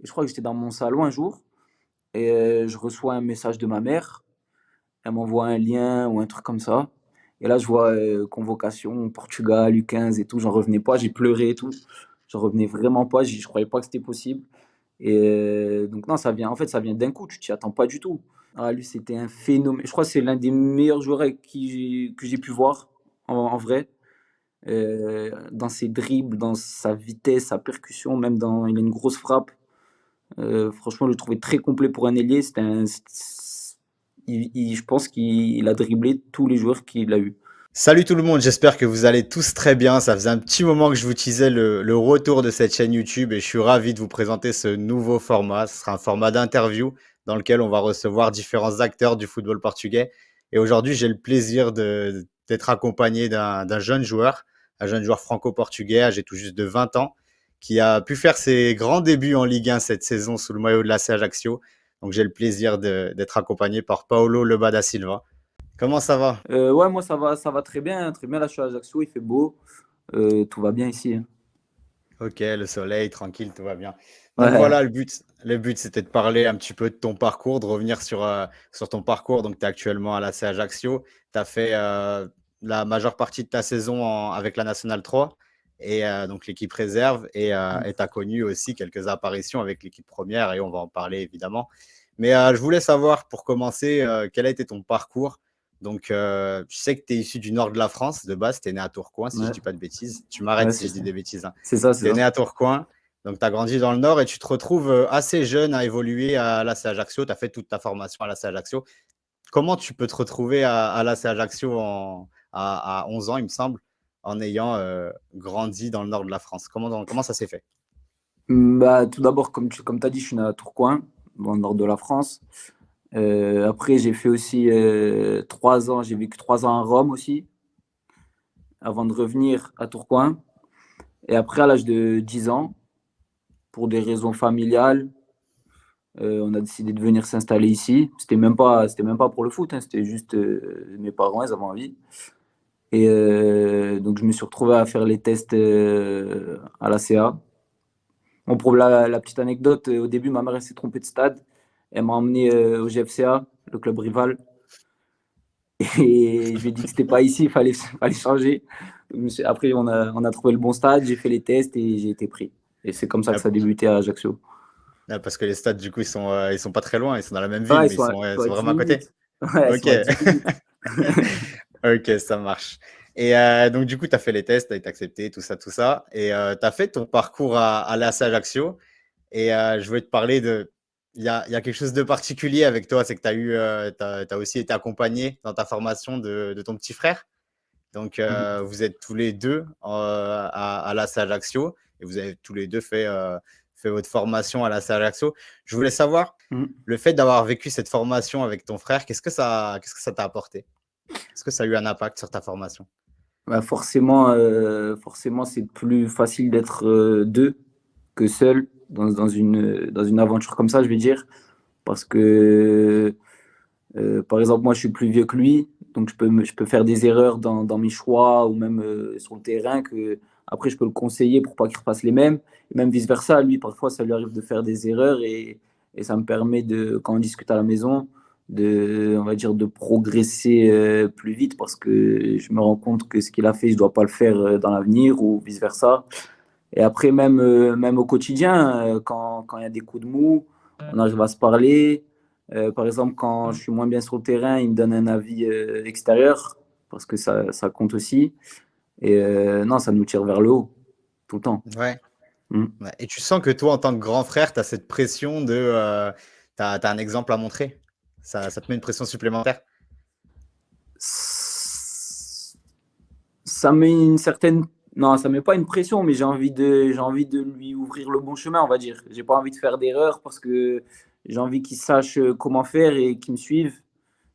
Et je crois que j'étais dans mon salon un jour et je reçois un message de ma mère. Elle m'envoie un lien ou un truc comme ça. Et là, je vois convocation Portugal, U15 et tout. J'en revenais pas. J'ai pleuré et tout. J'en revenais vraiment pas. Je croyais pas que c'était possible. Et donc, non, ça vient, en fait, ça vient d'un coup. Tu t'y attends pas du tout. Ah, lui, c'était un phénomène. Je crois que c'est l'un des meilleurs joueurs avec que j'ai pu voir en vrai. Dans ses dribbles, dans sa vitesse, sa percussion, même dans. Il a une grosse frappe. Franchement, je le trouvais très complet pour un ailier. Je pense qu'il a dribblé tous les joueurs qu'il a eu. Salut tout le monde, j'espère que vous allez tous très bien. Ça faisait un petit moment que je vous teasais le retour de cette chaîne YouTube et je suis ravi de vous présenter ce nouveau format. Ce sera un format d'interview dans lequel on va recevoir différents acteurs du football portugais. Et aujourd'hui, j'ai le plaisir d'être accompagné d'un jeune joueur, un jeune joueur franco-portugais âgé tout juste de 20 ans, qui a pu faire ses grands débuts en Ligue 1 cette saison sous le maillot de l'AC Ajaccio. Donc j'ai le plaisir d'être accompagné par Paulo Lebada Silva. Comment ça va? Ouais, moi ça va très bien, hein, très bien. Là, je suis à Ajaccio, il fait beau, tout va bien ici, hein. Ok, le soleil, tranquille, tout va bien. Donc Ouais, voilà, le but c'était de parler un petit peu de ton parcours, de revenir sur ton parcours. Donc tu es actuellement à l'AC Ajaccio. Tu as fait la majeure partie de ta saison avec la Nationale 3 et donc l'équipe réserve. Et tu as connu aussi quelques apparitions avec l'équipe première et on va en parler évidemment. Mais je voulais savoir pour commencer, quel a été ton parcours. Donc je sais que tu es issu du nord de la France de base, tu es né à Tourcoing si je ne ouais, dis pas de bêtises. Tu m'arrêtes ouais, si je dis des bêtises, hein. c'est ça, c'est Tu es ça. né à Tourcoing, donc tu as grandi dans le Nord et tu te retrouves assez jeune à évoluer à l'AC Ajaccio. Tu as fait toute ta formation à l'AC Ajaccio. Comment tu peux te retrouver à l'AC Ajaccio à 11 ans, il me semble, en ayant grandi dans le Nord de la France? Comment ça s'est fait? Bah, tout d'abord, comme tu as dit, je suis né à Tourcoing, dans le nord de la France. Après, j'ai fait aussi 3 ans, j'ai vécu 3 ans à Rome aussi, avant de revenir à Tourcoing. Et après, à l'âge de 10 ans, pour des raisons familiales, on a décidé de venir s'installer ici. C'était même pas pour le foot, hein, c'était juste mes parents, ils avaient envie. Et donc, je me suis retrouvé à faire les tests à la CA. Bon, pour la petite anecdote, au début, ma mère elle s'est trompée de stade. Elle m'a emmené au GFCA, le club rival. Et je lui ai dit que c'était pas ici, fallait changer. Donc, après, on a trouvé le bon stade, j'ai fait les tests et j'ai été pris. Et c'est comme ça que Ah, ça a débuté à Ajaccio. ah, parce que les stades, du coup, ils sont pas très loin, ils sont dans la même ville, Ah, mais ils ils sont à sont 10 vraiment à côté. minutes. Ouais, ils Ok. sont à 10 minutes. Ok, ça marche. Et donc, du coup, tu as fait les tests, tu as été accepté, tout ça, tout ça. Et tu as fait ton parcours à l'AS Ajaccio. Et je voulais te parler de. Il y a quelque chose de particulier avec toi, c'est que t'as aussi été accompagné dans ta formation de ton petit frère. Donc, vous êtes tous les deux à l'AS Ajaccio et vous avez tous les deux fait votre formation à l'AS Ajaccio. Je voulais savoir, le fait d'avoir vécu cette formation avec ton frère, qu'est-ce que ça t'a apporté? Est-ce que ça a eu un impact sur ta formation? Bah, forcément, c'est plus facile d'être deux que seul dans une aventure comme ça, je vais dire. Parce que, par exemple, moi, je suis plus vieux que lui, donc je peux faire des erreurs dans mes choix ou même sur le terrain que après je peux le conseiller pour pas qu'il refasse les mêmes. Et même vice-versa, lui, parfois, ça lui arrive de faire des erreurs et ça me permet de, quand on discute à la maison, on va dire, de progresser plus vite parce que je me rends compte que ce qu'il a fait, je dois pas le faire dans l'avenir ou vice-versa. Et après, même au quotidien, quand il y a des coups de mou, on arrive à se parler. Par exemple, quand je suis moins bien sur le terrain, il me donne un avis extérieur, parce que ça compte aussi. Et non, ça nous tire vers le haut, tout le temps. Ouais. Mm. Ouais. Et tu sens que toi, en tant que grand frère, tu as cette pression t'as un exemple à montrer. Ça te met une pression supplémentaire. Ça met une certaine. Non, ça met pas une pression, mais j'ai envie de lui ouvrir le bon chemin, on va dire. J'ai pas envie de faire d'erreur parce que j'ai envie qu'il sache comment faire et qu'il me suive.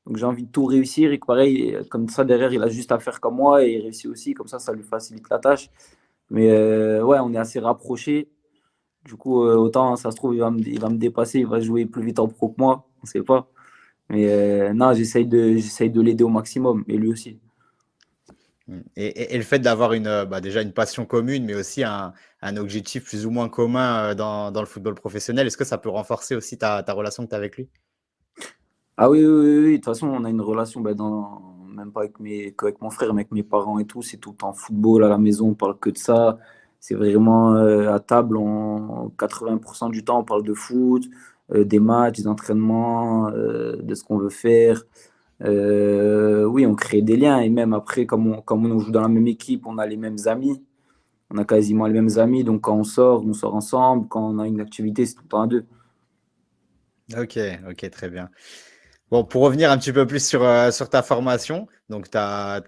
Donc j'ai envie de tout réussir et que pareil, comme ça derrière, il a juste à faire comme moi et il réussit aussi. Comme ça lui facilite la tâche. Mais ouais, on est assez rapprochés. Du coup, autant ça se trouve, il va me dépasser, il va jouer plus vite en pro que moi. On sait pas. Mais non, j'essaye de l'aider au maximum et lui aussi. Et le fait d'avoir déjà une passion commune, mais aussi un objectif plus ou moins commun dans le football professionnel, est-ce que ça peut renforcer aussi ta relation que tu as avec lui? Ah oui, oui, oui, oui. De toute façon, on a une relation, même pas qu'avec mon frère, mais avec mes parents et tout. C'est tout le temps football à la maison, on parle que de ça. C'est vraiment à table, 80% du temps, on parle de foot, des matchs, des entraînements, de ce qu'on veut faire. Oui, on crée des liens. Et même après, comme on joue dans la même équipe, on a les mêmes amis. On a quasiment les mêmes amis. Donc quand on sort ensemble. Quand on a une activité, c'est tout le temps à deux. Ok, ok, très bien. Bon, pour revenir un petit peu plus sur ta formation, donc tu as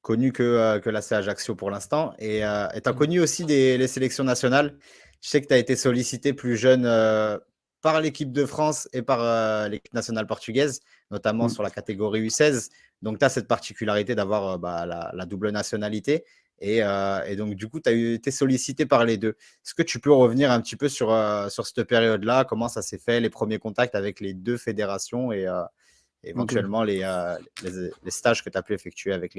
connu que l'AC Ajaccio pour l'instant et tu as connu aussi les sélections nationales. Je sais que tu as été sollicité plus jeune par l'équipe de France et par l'équipe nationale portugaise, notamment Mm. sur la catégorie U16. Donc, tu as cette particularité d'avoir la double nationalité. Et donc, du coup, tu as été sollicité par les deux. Est-ce que tu peux revenir un petit peu sur cette période-là, comment ça s'est fait, les premiers contacts avec les deux fédérations et Ok. éventuellement les stages que tu as pu effectuer Ok. avec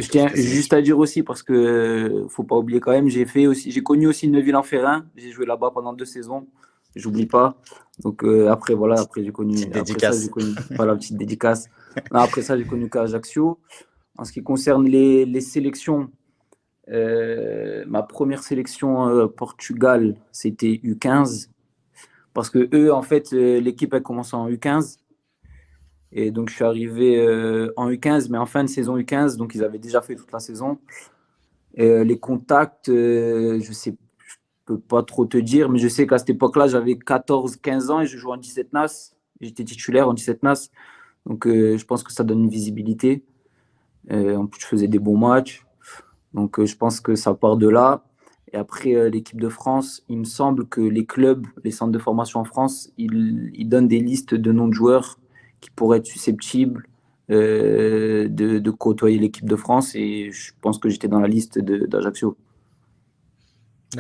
Je tiens tes juste sélections. à dire aussi, parce que faut pas oublier quand même, j'ai connu aussi Neuville-en-Ferrain. J'ai joué là-bas pendant 2 saisons. J'oublie pas. Donc après voilà, Petite après ça j'ai dédicace. connu pas la petite dédicace. Non, après ça j'ai connu qu'Ajaccio. En ce qui concerne les sélections, ma première sélection Portugal, c'était U15, parce que eux en fait l'équipe a commencé en U15. Et donc, je suis arrivé en U15, mais en fin de saison U15, donc ils avaient déjà fait toute la saison. Les contacts, je sais, je peux pas trop te dire, mais je sais qu'à cette époque-là, j'avais 14-15 ans et je jouais en 17 NAS. J'étais titulaire en 17 NAS. Donc, je pense que ça donne une visibilité. En plus, je faisais des bons matchs. Donc, je pense que ça part de là. Et après, l'équipe de France, il me semble que les clubs, les centres de formation en France, ils donnent des listes de noms de joueurs qui pourraient être susceptibles de côtoyer l'équipe de France. Et je pense que j'étais dans la liste d'Ajaccio.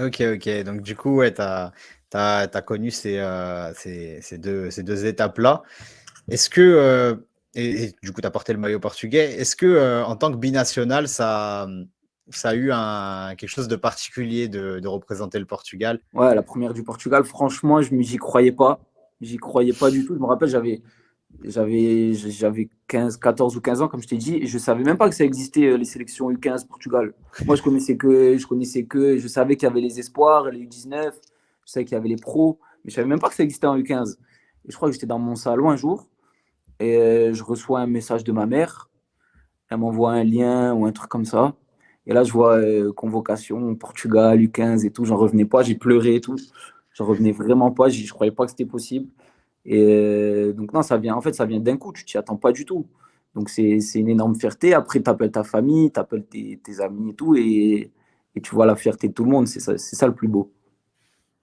Ok, ok. Donc, du coup, ouais, tu as connu ces deux étapes-là. Est-ce que, et du coup, tu as porté le maillot portugais, est-ce que en tant que binational, ça a eu quelque chose de particulier de représenter le Portugal? Ouais, la première du Portugal, franchement, j'y croyais pas. J'y croyais pas du tout. Je me rappelle, j'avais 15, 14 ou 15 ans, comme je t'ai dit, et je savais même pas que ça existait, les sélections U15 Portugal. Moi, je savais qu'il y avait les espoirs, les U19, je savais qu'il y avait les pros, mais je savais même pas que ça existait en U15. Et je crois que j'étais dans mon salon un jour, et je reçois un message de ma mère. Elle m'envoie un lien ou un truc comme ça. Et là, je vois convocation, Portugal, U15 et tout. J'en revenais pas, j'ai pleuré et tout. J'en revenais vraiment pas, je croyais pas que c'était possible. Et donc, non, en fait, ça vient d'un coup, tu t'y attends pas du tout. Donc, c'est une énorme fierté. Après, tu appelles ta famille, tu appelles tes amis et tout, et tu vois la fierté de tout le monde. C'est ça le plus beau.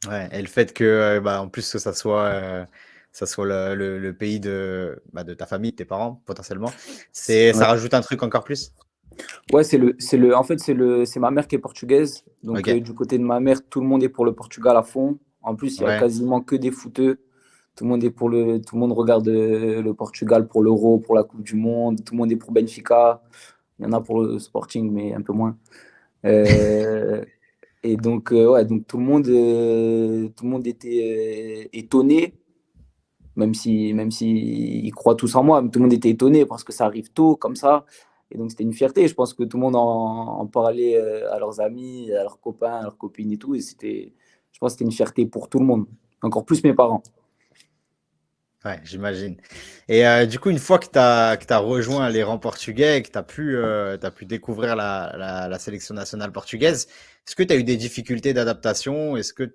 Ouais, et le fait que, en plus que ça soit le pays de ta famille, de tes parents, potentiellement, ça Ouais, rajoute un truc encore plus? ouais en fait, c'est ma mère qui est portugaise. Donc, Ok, du côté de ma mère, tout le monde est pour le Portugal à fond. En plus, il y a ouais, quasiment que des footeux. Tout le monde regarde le Portugal pour l'Euro, pour la Coupe du Monde. Tout le monde est pour Benfica. Il y en a pour le Sporting, mais un peu moins. Euh, et donc, ouais, donc tout le monde était étonné, même si ils croient tous en moi, mais tout le monde était étonné parce que ça arrive tôt comme ça. Et donc, c'était une fierté. Je pense que tout le monde en parlait à leurs amis, à leurs copains, à leurs copines et tout. Je pense que c'était une fierté pour tout le monde. Encore plus mes parents. ouais, j'imagine. Et du coup, une fois que tu as rejoint les rangs portugais et que t'as pu découvrir la sélection nationale portugaise, est-ce que tu as eu des difficultés d'adaptation? Est-ce que, tu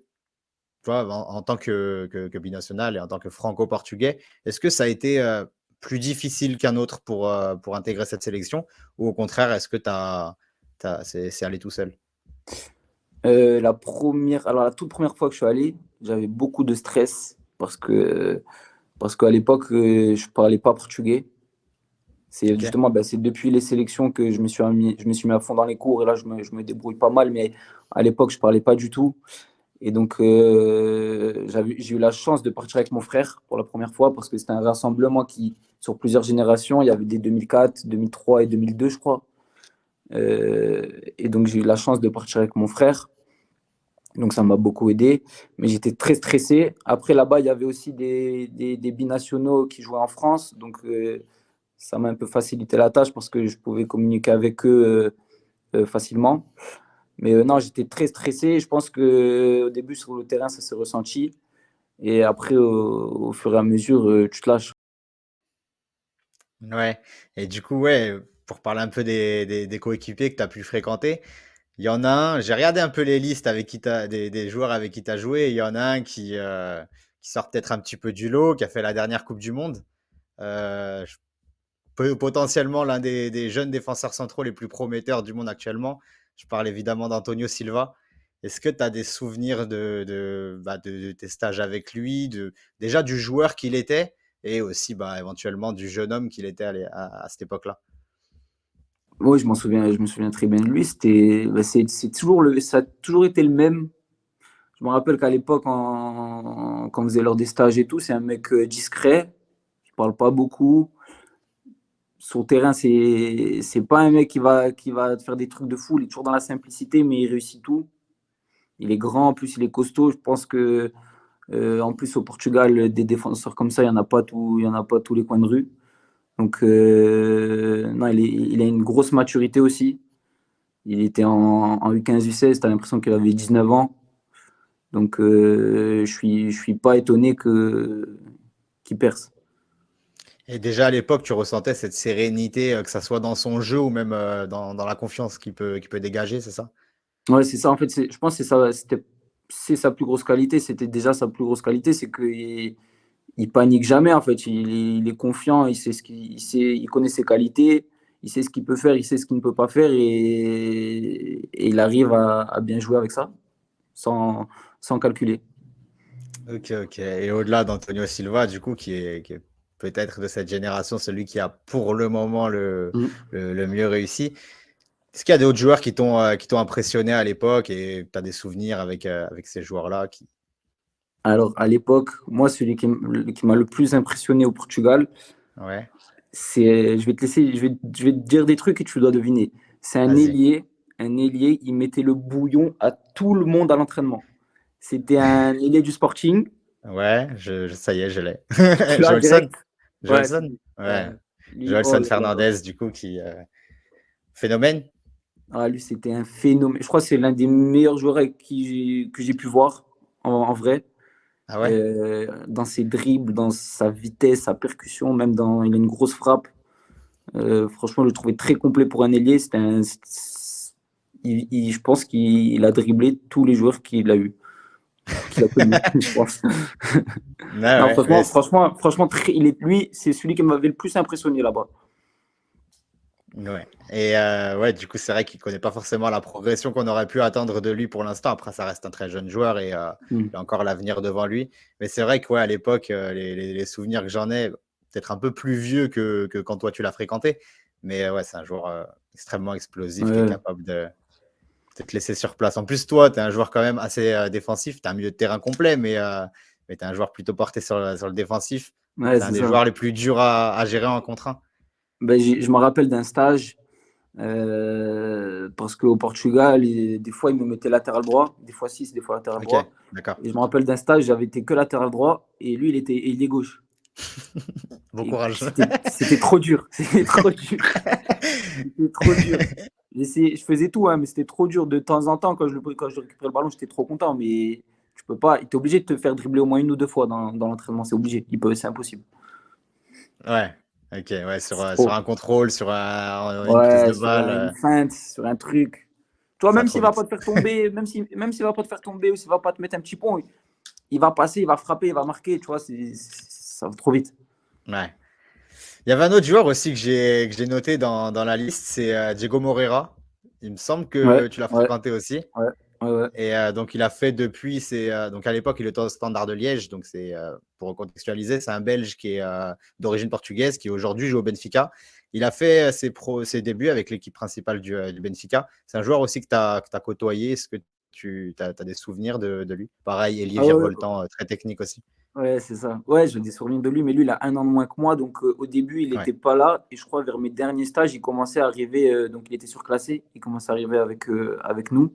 vois, en tant que binational et en tant que franco-portugais, est-ce que ça a été plus difficile qu'un autre pour intégrer cette sélection? Ou au contraire, est-ce que c'est allé tout seul? Alors la toute première fois que je suis allé, j'avais beaucoup de stress parce qu'à l'époque, je parlais pas portugais. C'est Ok. justement, c'est depuis les sélections que je me suis mis à fond dans les cours et là, je me débrouille pas mal, mais à l'époque, je parlais pas du tout. Et donc, j'ai eu la chance de partir avec mon frère pour la première fois parce que c'était un rassemblement sur plusieurs générations, il y avait des 2004, 2003 et 2002, je crois. Et donc, j'ai eu la chance de partir avec mon frère. Donc, ça m'a beaucoup aidé. Mais j'étais très stressé. Après, là-bas, il y avait aussi des binationaux qui jouaient en France. Donc, ça m'a un peu facilité la tâche parce que je pouvais communiquer avec eux facilement. Mais non, j'étais très stressé. Je pense qu'au début, sur le terrain, ça s'est ressenti. Et après, au fur et à mesure, tu te lâches. Ouais. Et du coup, ouais, pour parler un peu des coéquipiers que tu as pu fréquenter, il y en a un, j'ai regardé un peu les listes avec qui des joueurs avec qui tu as joué. Il y en a un qui sort peut-être un petit peu du lot, qui a fait la dernière Coupe du Monde. Euh, je- Potentiellement l'un des jeunes défenseurs centraux les plus prometteurs du monde actuellement. Je parle évidemment d'Antonio Silva. Est-ce que tu as des souvenirs de tes stages avec lui, déjà du joueur qu'il était et aussi éventuellement du jeune homme qu'il était à cette époque-là? Oui, je me souviens très bien de lui. C'est toujours ça a toujours été le même. Je me rappelle qu'à l'époque, quand on faisait lors des stages et tout, c'est un mec discret, qui parle pas beaucoup. Sur le terrain, c'est pas un mec qui va te faire des trucs de fou. Il est toujours dans la simplicité, mais il réussit tout. Il est grand, en plus il est costaud. Je pense que en plus au Portugal, des défenseurs comme ça, il y en a pas tous les coins de rue. Donc non, il a une grosse maturité aussi. Il était en U15, U16, tu as l'impression qu'il avait 19 ans. Donc je suis pas étonné qu'il perce. Et déjà à l'époque, tu ressentais cette sérénité, que ça soit dans son jeu ou même dans la confiance qu'il peut dégager, c'est ça? Ouais, c'est ça. En fait, je pense que c'est sa plus grosse qualité. C'était déjà sa plus grosse qualité, c'est qu'il il panique jamais. En fait, il est confiant. Il connaît ses qualités. Il sait ce qu'il peut faire. Il sait ce qu'il ne peut pas faire et il arrive à bien jouer avec ça, sans, sans calculer. Ok, ok. Et au-delà d'Antonio Silva, du coup, qui est peut-être de cette génération, celui qui a pour le moment Mm. le mieux réussi. Est-ce qu'il y a d'autres joueurs qui t'ont impressionné à l'époque et tu as des souvenirs avec ces joueurs-là Alors, à l'époque, moi, qui m'a le plus impressionné au Portugal, Ouais, je vais te laisser, je vais te dire des trucs et tu dois deviner. C'est vas-y. un ailier, il mettait le bouillon à tout le monde à l'entraînement. C'était un ailier du Sporting. Ouais, ça y est, je l'ai. Tu l'as Joelson? direct. Ouais, c'est Joelson? lui. Ouais. Ouais. Lui, oh Joelson là là. Fernandez, du coup, phénomène? Ah, lui, c'était un phénomène. Je crois que c'est l'un des meilleurs joueurs que j'ai pu voir en vrai. Ah ouais? Dans ses dribbles, dans sa vitesse, sa percussion, il a une grosse frappe. Franchement, je le trouvais très complet pour un ailier. Je pense qu'il a dribblé tous les joueurs qu'il a connus, je pense. Ah Non, ouais, ouais, franchement, lui, c'est celui qui m'avait le plus impressionné là-bas. ouais. Et ouais, du coup, c'est vrai qu'il connaît pas forcément la progression qu'on aurait pu attendre de lui pour l'instant. Après, ça reste un très jeune joueur et Mm. il a encore l'avenir devant lui. Mais c'est vrai que ouais, à l'époque, les souvenirs que j'en ai, peut-être un peu plus vieux que quand toi tu l'as fréquenté. Mais ouais, c'est un joueur extrêmement explosif qui est Ouais, capable de te laisser sur place. En plus, toi, tu es un joueur quand même assez défensif. Tu as un milieu de terrain complet, mais tu es un joueur plutôt porté sur le défensif. ouais, C'est un c'est des ça. joueurs les plus durs à gérer en contre 1. Ben, je me rappelle d'un stage parce qu'au Portugal, des fois, ils me mettaient latéral droit, des fois 6, des fois latéral Ok, droit. d'accord. Et je me rappelle d'un stage, j'avais été que latéral droit et lui, il est gauche. Bon Et courage. c'était trop dur. C'était trop dur. C'était trop dur. Je faisais tout, hein, mais c'était trop dur. De temps en temps, quand je récupérais le ballon, j'étais trop content. Mais tu peux pas. Tu es obligé de te faire dribbler au moins une ou deux fois dans l'entraînement. C'est obligé. C'est impossible. Ouais, ok, ouais, C'est sur trop. un contrôle, une prise Ouais, de sur balle, une feinte, sur un truc. Tu vois, ça va même trop s'il va vite. pas te faire tomber, même s'il va pas te faire tomber ou s'il va pas te mettre un petit pont, il va passer, il va frapper, il va marquer. Tu vois, ça va trop vite. Ouais. Il y avait un autre joueur aussi que j'ai noté dans la liste, c'est Diego Moreira. Il me semble Ouais, que tu l'as ouais, fréquenté aussi. ouais, ouais, ouais. Et donc, il a fait depuis, donc à l'époque, il était au Standard de Liège. Donc, pour recontextualiser, c'est un Belge qui est d'origine portugaise, qui aujourd'hui joue au Benfica. Il a fait ses débuts avec l'équipe principale du Benfica. C'est un joueur aussi que tu as côtoyé. Est-ce que tu as des souvenirs de lui? Pareil, ailier Ah ouais, virevoltant, très technique aussi. Ouais, c'est ça. Ouais, j'ai des souvenirs de lui, mais lui, il a 1 an de moins que moi. Donc, au début, il Ouais. était pas là. Et je crois, vers mes derniers stages, il commençait à arriver. Donc, il était surclassé. Il commençait à arriver avec nous.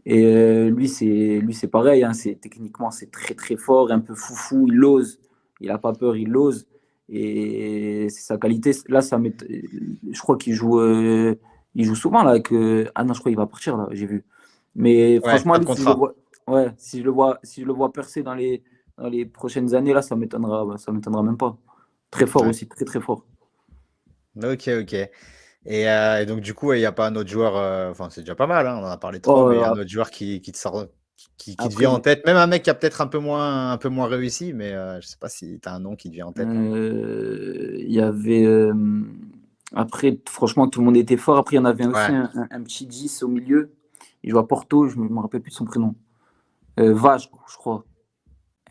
Et lui, c'est pareil. Hein, techniquement, c'est très, très fort. Un peu foufou. Il ose. Il a pas peur. Il ose. Et c'est sa qualité. Là, je crois il joue souvent là. Ah non, je crois qu'il va partir là. J'ai vu. Mais Ouais, franchement, fin de lui, si je le contrat. vois, ouais, si je le vois percer dans les prochaines années, là, ça m'étonnera même pas. Très fort Ouais. aussi, très très fort. Ok, ok. Et donc, du coup, il n'y a pas un autre joueur, enfin, c'est déjà pas mal, hein, on en a parlé trois, Oh, mais il y a un autre joueur qui te sort, qui te après, vient en tête. Même un mec qui a peut-être un peu moins réussi, mais je sais pas si tu as un nom qui te vient en tête là. il y avait. Après, franchement, tout le monde était fort. Après, il y en avait aussi Ouais, un petit 10 au milieu. Il joue à Porto, je ne me rappelle plus de son prénom. Vage, je crois.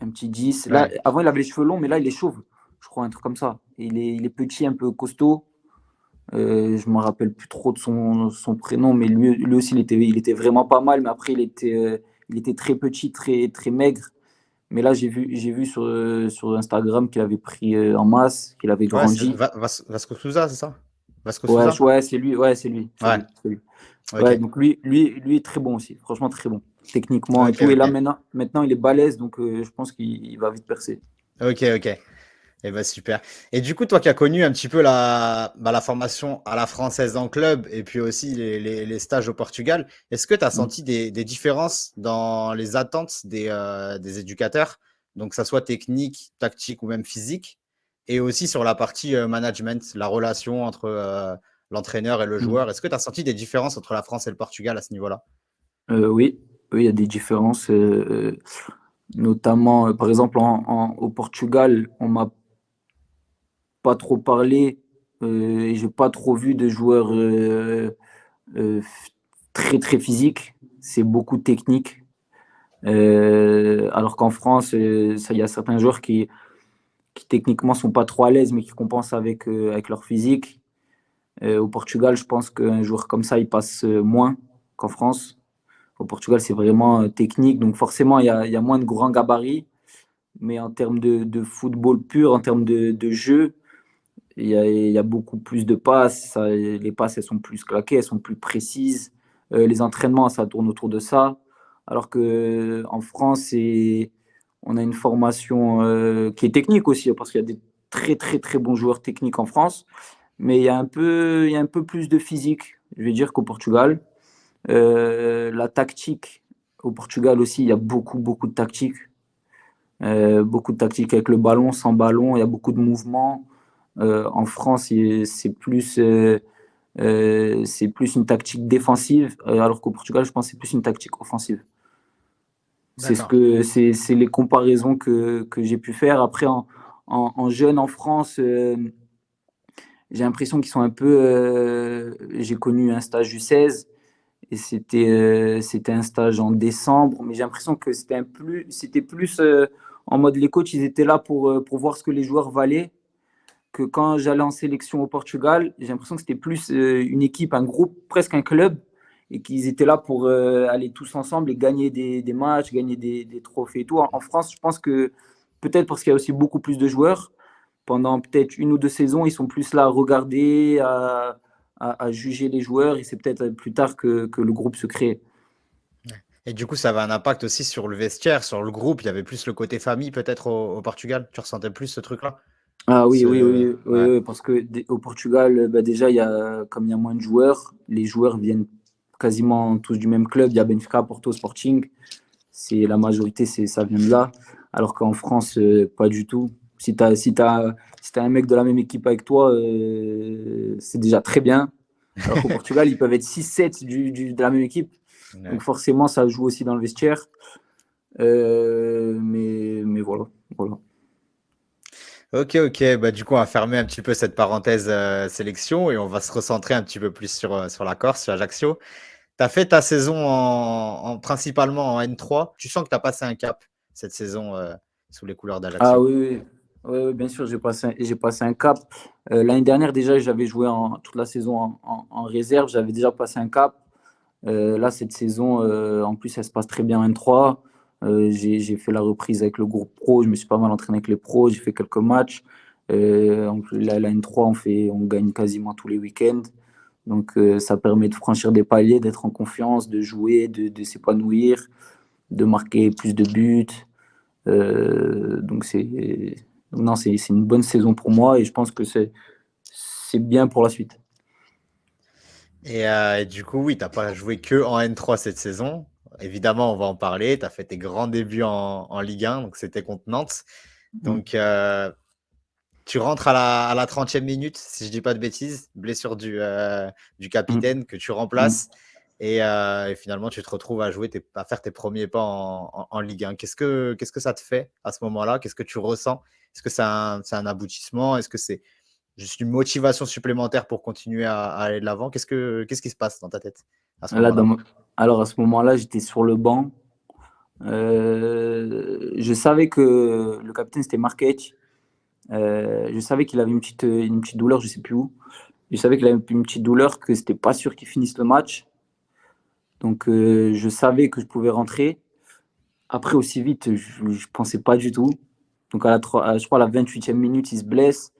Un petit 10. Là, ouais. avant, il avait les cheveux longs, mais là, il est chauve. Je crois, un truc comme ça. Il est petit, un peu costaud. Je me rappelle plus trop de son prénom, mais lui aussi, il était vraiment pas mal. Mais après, il était très petit, très, très maigre. Mais là, j'ai vu sur Instagram qu'il avait pris en masse, qu'il avait Ouais, c'est grandi. Vasco Souza, c'est ça? Vasco Ouais, Souza? ouais, c'est lui. Ouais, c'est lui. C'est Ouais, lui, c'est lui. ok. Ouais, donc lui est très bon aussi. Franchement, très bon. Techniquement et Ok, tout. Et là, ok. maintenant il est balèze. Donc, je pense qu'il va vite percer. Ok, ok. Eh ben, super. Et du coup, toi qui as connu un petit peu la formation à la française en club et puis aussi les stages au Portugal, est-ce que tu as Mm. senti des différences dans les attentes des éducateurs, donc que ça soit technique, tactique ou même physique, et aussi sur la partie management, la relation entre l'entraîneur et le Mm. joueur? Est-ce que tu as senti des différences entre la France et le Portugal à ce niveau-là? Oui, oui, il y a des différences. Notamment, par exemple, au Portugal, on m'a pas trop parlé et j'ai pas trop vu de joueurs euh, très très physiques. C'est beaucoup de technique. Alors qu'en France, il y a certains joueurs qui techniquement sont pas trop à l'aise, mais qui compensent avec leur physique. Au Portugal, je pense qu'un joueur comme ça, il passe moins qu'en France. Au Portugal, c'est vraiment technique, donc forcément, il y a moins de grands gabarits. Mais en termes de football pur, en termes de jeu, il y a beaucoup plus de passes. Les passes, elles sont plus claquées, elles sont plus précises. Les entraînements, ça tourne autour de ça. Alors qu'en France, on a une formation qui est technique aussi, parce qu'il y a des très, très, très bons joueurs techniques en France. Mais il y a un peu plus de physique, je vais dire, qu'au Portugal. La tactique, au Portugal aussi, il y a beaucoup, beaucoup de tactique. Beaucoup de tactique avec le ballon, sans ballon, il y a beaucoup de mouvements. En France, c'est plus une tactique défensive, alors qu'au Portugal, je pense que c'est plus une tactique offensive. D'accord. C'est les comparaisons que j'ai pu faire. Après, en jeune en France, j'ai l'impression qu'ils sont un peu. J'ai connu un stage U16 et c'était un stage en décembre, mais j'ai l'impression que c'était plus en mode les coachs, ils étaient là pour voir ce que les joueurs valaient, que quand j'allais en sélection au Portugal, j'ai l'impression que c'était plus une équipe, un groupe, presque un club, et qu'ils étaient là pour aller tous ensemble et gagner des matchs, gagner des trophées et tout. En France, je pense que peut-être parce qu'il y a aussi beaucoup plus de joueurs, pendant peut-être 1 ou 2 saisons, ils sont plus là à regarder, à juger les joueurs, et c'est peut-être plus tard que le groupe se crée. Et du coup, ça avait un impact aussi sur le vestiaire, sur le groupe. Il y avait plus le côté famille peut-être au Portugal. Tu ressentais plus ce truc-là? Ah oui, oui, Ce... oui, oui, Ouais, oui, parce que au Portugal, bah déjà, comme il y a moins de joueurs, les joueurs viennent quasiment tous du même club. Il y a Benfica, Porto, Sporting. La majorité, ça vient de là. Alors qu'en France, pas du tout. Si t'as un mec de la même équipe avec toi, c'est déjà très bien. Alors qu'au Portugal, ils peuvent être 6-7 de la même équipe. Donc ouais. forcément, ça joue aussi dans le vestiaire. Mais voilà, voilà. Ok, ok. Bah, du coup, on va fermer un petit peu cette parenthèse sélection et on va se recentrer un petit peu plus sur la Corse, sur Ajaccio. Tu as fait ta saison principalement en N3. Tu sens que tu as passé un cap cette saison sous les couleurs Ah d'Ajaccio. oui, oui. Oui, oui, bien sûr, j'ai passé un cap. L'année dernière, déjà, j'avais joué toute la saison en réserve. J'avais déjà passé un cap. Là, cette saison, en plus, elle se passe très bien en N3. J'ai fait la reprise avec le groupe pro. Je me suis pas mal entraîné avec les pros. J'ai fait quelques matchs. La N3, on gagne quasiment tous les week-ends. Donc, ça permet de franchir des paliers, d'être en confiance, de jouer, de s'épanouir, de marquer plus de buts. Donc, non, c'est une bonne saison pour moi et je pense que c'est bien pour la suite. Et du coup, oui, t'as pas joué que en N3 cette saison. Évidemment, on va en parler. Tu as fait tes grands débuts en Ligue 1, donc c'était contre Nantes. Mm. Donc, tu rentres à la 30e minute, si je dis pas de bêtises, blessure du Mm. capitaine que tu Mm. remplaces. Et finalement, tu te retrouves à jouer, à faire tes premiers pas en Ligue 1. Qu'est-ce que ça te fait à ce moment-là? Qu'est-ce que tu ressens? Est-ce que c'est un aboutissement? Est-ce que c'est juste une motivation supplémentaire pour continuer à aller de l'avant? Qu'est-ce qui se passe dans ta tête à ce Là, moment-là? Alors, à ce moment-là, j'étais sur le banc. Je savais que le capitaine, c'était Marquette. Je savais qu'il avait une petite douleur, je sais plus où. Je savais qu'il avait une petite douleur, que c'était pas sûr qu'il finisse le match. Donc, je savais que je pouvais rentrer. Après, aussi vite, je pensais pas du tout. Donc, je crois à la 28e minute, il se blesse.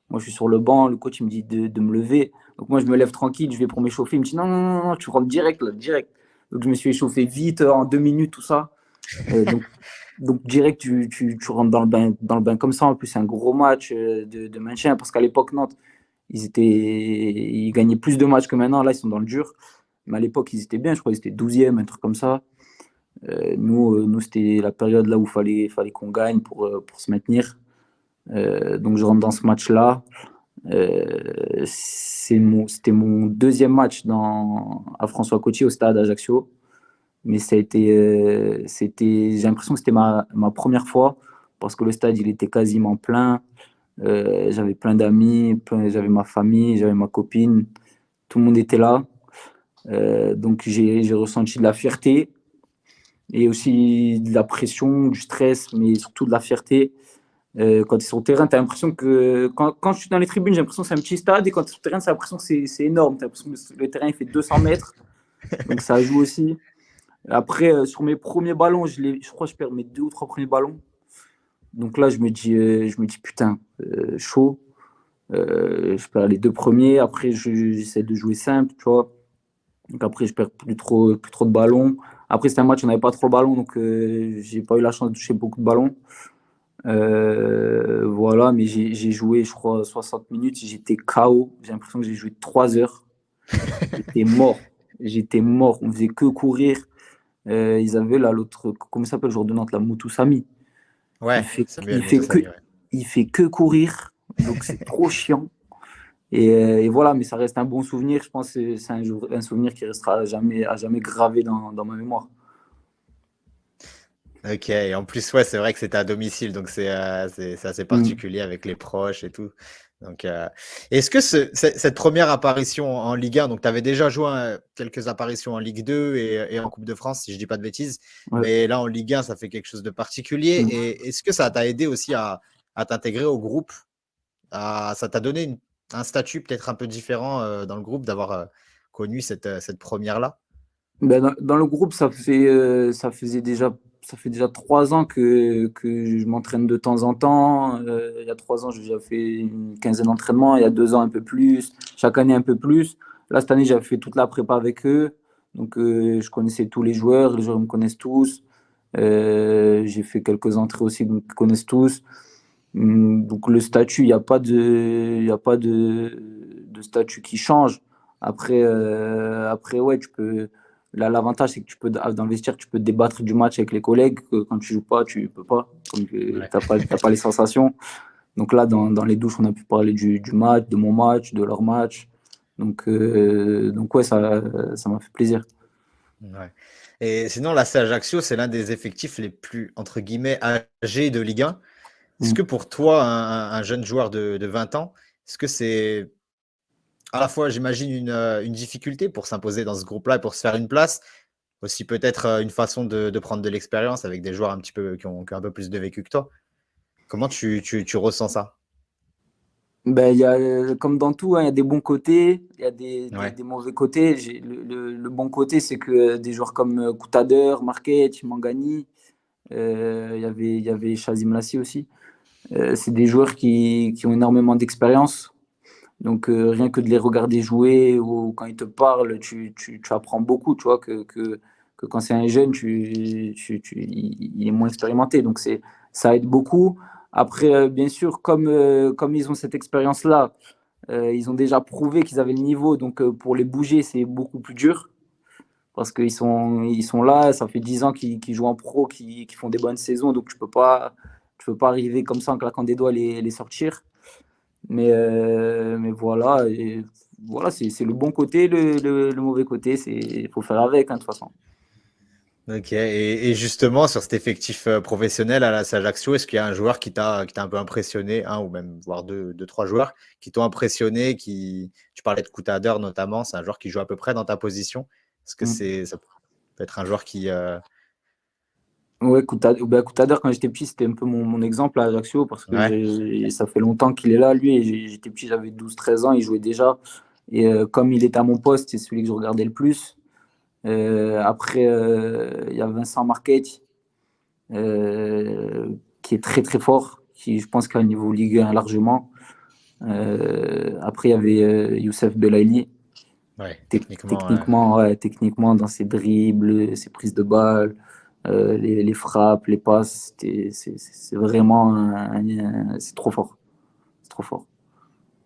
Moi, je suis sur le banc. Le coach, il me dit de me lever. Donc, moi, je me lève tranquille. Je vais pour m'échauffer. Il me dit non, non, non, non, tu rentres direct, là, direct. Donc, je me suis échauffé vite, en 2 minutes, tout ça. Euh, donc, donc, direct, tu rentres dans le bain comme ça. En plus, c'est un gros match de maintien. Parce qu'à l'époque, Nantes, ils gagnaient plus de matchs que maintenant. Là, ils sont dans le dur. Mais à l'époque, ils étaient bien. Je crois qu'ils étaient 12e, un truc comme ça. Nous c'était la période là où fallait qu'on gagne pour se maintenir. Donc je rentre dans ce match-là. C'était mon deuxième match à François Cotier au stade Ajaccio. Mais j'ai l'impression que c'était ma première fois parce que le stade il était quasiment plein. J'avais plein d'amis, j'avais ma famille, j'avais ma copine. Tout le monde était là. Donc j'ai ressenti de la fierté et aussi de la pression, du stress, mais surtout de la fierté. Quand tu es sur le terrain, tu as l'impression que. Quand je suis dans les tribunes, j'ai l'impression que c'est un petit stade, et quand tu es sur le terrain, tu as l'impression que c'est énorme. Tu as l'impression que le terrain il fait 200 mètres, donc ça joue aussi. Après, sur mes premiers ballons, je crois que je perds mes 2 ou 3 premiers ballons. Donc là, je me dis putain, chaud. Je perds les 2 premiers. Après, j'essaie de jouer simple, tu vois. Donc après, je perds plus trop de ballons. Après, c'était un match, on n'avait pas trop le ballon, donc j'ai pas eu la chance de toucher beaucoup de ballons. Voilà, mais j'ai joué, je crois, 60 minutes. J'étais KO. J'ai l'impression que j'ai joué 3 heures. J'étais mort. J'étais mort. On faisait que courir. Ils avaient là l'autre, comment il s'appelle, le joueur de Nantes, là, Moutou Samy. Il Ouais, fait, il Samuel fait que, Moutoussamy, ouais. il fait que courir. Donc c'est trop chiant. Et voilà, mais ça reste un bon souvenir. Je pense que c'est un souvenir qui restera à jamais gravé dans ma mémoire. Ok, et en plus, ouais, c'est vrai que c'était à domicile, donc c'est assez Mm. particulier avec les proches et tout. Donc, est-ce que cette première apparition en Ligue 1, donc tu avais déjà joué quelques apparitions en Ligue 2 et en Coupe de France, si je dis pas de bêtises, Ouais. mais là en Ligue 1, ça fait quelque chose de particulier. Mm. Et est-ce que ça t'a aidé aussi à t'intégrer au groupe? Ça t'a donné un statut peut-être un peu différent dans le groupe d'avoir connu cette première-là? Ben, dans le groupe, ça fait déjà 3 ans que je m'entraîne de temps en temps. Il y a 3 ans, j'ai déjà fait une quinzaine d'entraînements. Il y a 2 ans, un peu plus. Chaque année, un peu plus. Là, cette année, j'avais fait toute la prépa avec eux. Donc, je connaissais tous les joueurs me connaissent tous. J'ai fait quelques entrées aussi, donc ils connaissent tous. Donc, le statut, il y a pas de statut qui change. Après, ouais, tu peux. Là, l'avantage, c'est que dans le vestiaire, tu peux débattre du match avec les collègues. Que quand tu joues pas, tu peux pas. Comme tu Ouais. t'as pas les sensations. Donc là, dans les douches, on a pu parler du match, de mon match, de leur match. Donc ouais, ça m'a fait plaisir. Ouais. Et sinon, là, c'est Ajaccio, c'est l'un des effectifs les plus, entre guillemets, âgés de Ligue 1. Est-ce Mm. que pour toi, un jeune joueur de 20 ans, est-ce que c'est à la fois, j'imagine, une difficulté pour s'imposer dans ce groupe-là et pour se faire une place, aussi peut-être une façon de prendre de l'expérience avec des joueurs un petit peu qui ont un peu plus de vécu que toi? Comment tu ressens ça? Ben, comme dans tout, hein, il y a des bons côtés, il y a Ouais. des mauvais côtés. Le bon côté, c'est que des joueurs comme Koutader, Marquet, Mangani, Il y avait Shazim Lassi aussi. C'est des joueurs qui ont énormément d'expérience. Donc, rien que de les regarder jouer ou quand ils te parlent, tu apprends beaucoup, tu vois, que quand c'est un jeune, il est moins expérimenté. Donc, ça aide beaucoup. Après, bien sûr, comme ils ont cette expérience-là, ils ont déjà prouvé qu'ils avaient le niveau. Donc, pour les bouger, c'est beaucoup plus dur parce qu'ils sont là. Ça fait 10 ans qu'ils jouent en pro, qu'ils font des bonnes saisons. Donc, tu peux pas arriver comme ça en claquant des doigts les sortir. Mais voilà, voilà, c'est le bon côté, le mauvais côté, il faut faire avec, hein, de toute façon. Ok, et justement, sur cet effectif professionnel à la Ajaccio, est-ce qu'il y a un joueur qui t'a un peu impressionné, un ou même voire deux, trois joueurs qui t'ont impressionné, tu parlais de Koutader notamment, c'est un joueur qui joue à peu près dans ta position. Est-ce que Mm. ça peut être un joueur qui. Ouais, Koutader, quand j'étais petit, c'était un peu mon exemple à Ajaccio parce que Ouais, ça fait longtemps qu'il est là, lui, et j'étais petit, j'avais 12 13 ans, il jouait déjà. Et comme il était à mon poste, c'est celui que je regardais le plus. Après, il y a Vincent Marquet, euh, qui est très très fort, qui je pense qu'à un niveau Ligue 1 largement. Après, il y avait Youssef Belaïli. ouais, techniquement. Techniquement, ouais, techniquement, dans ses dribbles, ses prises de balles, les frappes, les passes, c'est vraiment c'est trop fort. C'est trop fort.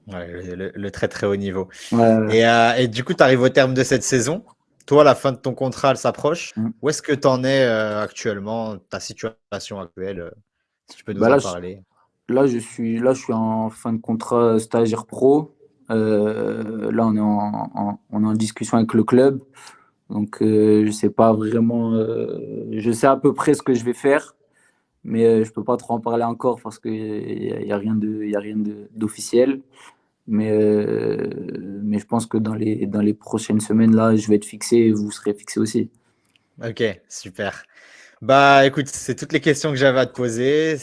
Ouais, le très très haut niveau. Ouais, ouais. Et du coup, tu arrives au terme de cette saison. Toi, la fin de ton contrat, elle s'approche. Mm. Où est-ce que tu en es actuellement, ta situation actuelle, si tu peux nous Bah en là, parler? je suis en fin de contrat stagiaire pro. Là, on est en discussion avec le club. Donc, je sais pas vraiment. Je sais à peu près ce que je vais faire. Mais je peux pas trop en parler encore parce qu'il y a rien d'officiel. Mais je pense que dans les prochaines semaines, là, je vais être fixé et vous serez fixé aussi. Ok, super. Bah écoute, c'est toutes les questions que j'avais à te poser.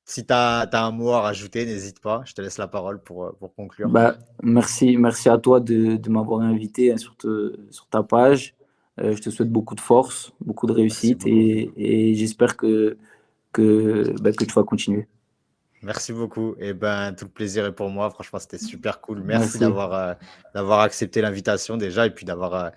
Si tu as un mot à rajouter, n'hésite pas. Je te laisse la parole pour conclure. Bah, merci à toi de m'avoir invité, hein, sur ta page. Je te souhaite beaucoup de force, beaucoup de Merci réussite beaucoup. et j'espère que tu vas continuer. Merci beaucoup. Et ben, tout le plaisir est pour moi. Franchement, c'était super cool. Merci Merci. d'avoir accepté l'invitation déjà et puis d'avoir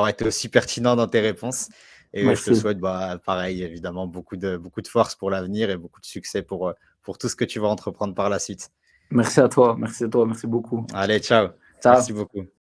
été aussi pertinent dans tes réponses. Et je te Merci. souhaite, bah, pareil, évidemment, beaucoup de force pour l'avenir et beaucoup de succès pour tout ce que tu vas entreprendre par la suite. Merci à toi. Merci à toi. Merci beaucoup. Allez, ciao. Ciao. Merci beaucoup.